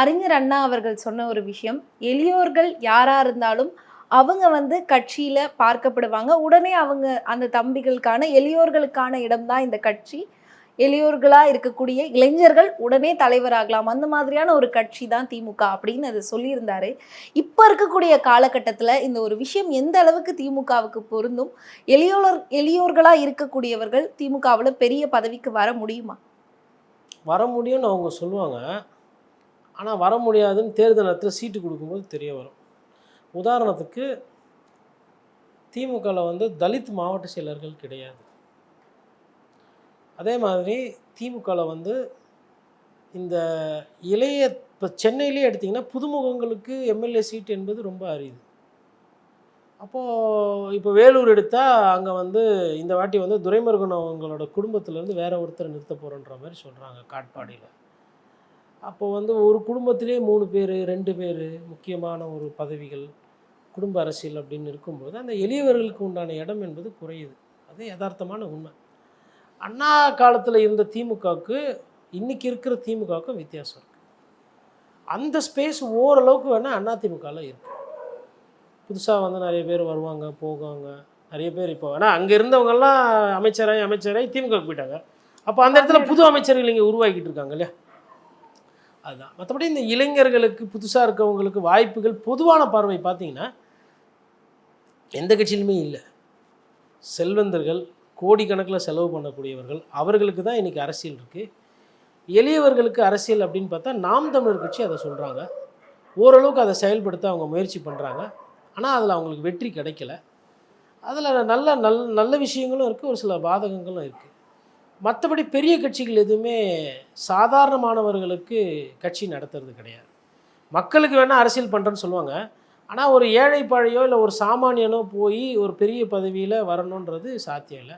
அறிஞர் அண்ணா அவர்கள் சொன்ன ஒரு விஷயம், எளியோர்கள் யாரா இருந்தாலும் அவங்க கட்சியில பார்க்கப்படுவாங்க. உடனே அவங்க அந்த தம்பிகளுக்கான எளியோர்களுக்கான இடம் தான் இந்த கட்சி. எளியோர்களா இருக்கக்கூடிய இளைஞர்கள் உடனே தலைவராகலாம். அந்த மாதிரியான ஒரு கட்சி தான் திமுக அப்படின்னு அது சொல்லியிருந்தாரு. இப்ப இருக்கக்கூடிய காலகட்டத்தில இந்த ஒரு விஷயம் எந்த அளவுக்கு திமுகவுக்கு பொருந்தும்? எளியோர்களா இருக்கக்கூடியவர்கள் திமுகவுல பெரிய பதவிக்கு வர முடியுமா? வர முடியும்னு அவங்க சொல்லுவாங்க. ஆனா வர முடியாதுன்னு தேர்தல் நேரத்தில சீட்டு குடுக்கும்போது தெரிய வரும். உதாரணத்துக்கு திமுகல தலித் மாவட்ட செயலர்கள் கிடையாது. அதே மாதிரி திமுகல இந்த இளைய இப்ப சென்னையிலேயே எடுத்தீங்கன்னா, புதுமுகங்களுக்கு எம்எல்ஏ சீட் என்பது ரொம்ப அரிது. அப்போ இப்போ வேலூர் எடுத்தா, அங்க இந்த வாட்டி துரைமுருகன் அவங்களோட குடும்பத்திலேருந்து வேற ஒருத்தர நிறுத்த போறோன்ற மாரி சொல்றாங்க காட்பாடியில. அப்போ ஒரு குடும்பத்திலேயே 3 பேரு, 2 பேரு முக்கியமான ஒரு பதவிகள், குடும்ப அரசியல் அப்படின்னு இருக்கும்போது, அந்த எளியவர்களுக்கு உண்டான இடம் என்பது குறையுது. அது எதார்த்தமான உண்மை. அண்ணா காலத்துல இருந்த திமுகவுக்கு, இன்னைக்கு இருக்கிற திமுகவுக்கும் வித்தியாசம் இருக்கு. அந்த ஸ்பேஸ் ஓரளவுக்கு வேணா அதிமுகல இருக்கு. புதுசா நெறைய பேர் வருவாங்க, போவாங்க. நெறைய பேர் இப்போ ஆனா அங்க இருந்தவங்கலாம் அமைச்சராகி திமுகவுக்கு போயிட்டாங்க. அப்போ அந்த இடத்துல புது அமைச்சர்கள் இங்க உருவாக்கிட்டு இருக்காங்க இல்லையா? அதுதான். மற்றபடி இந்த இளைஞர்களுக்கு புதுசா இருக்கவங்களுக்கு வாய்ப்புகள் பொதுவான பார்வை பார்த்தீங்கன்னா, எந்த கட்சியிலுமே இல்லை. செல்வந்தர்கள், கோடிக்கணக்கில் செலவு பண்ணக்கூடியவர்கள், அவர்களுக்கு தான் இன்றைக்கி அரசியல் இருக்குது. எளியவர்களுக்கு அரசியல் அப்படின்னு பார்த்தா நாம் தமிழர் கட்சி அதை சொல்கிறாங்க. ஓரளவுக்கு அதை செயல்படுத்த அவங்க முயற்சி பண்ணுறாங்க. ஆனால் அதில் அவங்களுக்கு வெற்றி கிடைக்கல. அதில் நல்ல விஷயங்களும் இருக்குது, ஒரு சில பாதகங்களும் இருக்குது. மற்றபடி பெரிய கட்சிகள் எதுவுமே சாதாரணமானவர்களுக்கு கட்சி நடத்துறது கிடையாது. மக்களுக்கு வேணால் அரசியல் பண்ணுறேன்னு சொல்லுவாங்க. ஆனால் ஒரு ஏழை பாழையோ இல்லை ஒரு சாமானியனோ போய் ஒரு பெரிய பதவியில் வரணுன்றது சாத்தியம் இல்லை.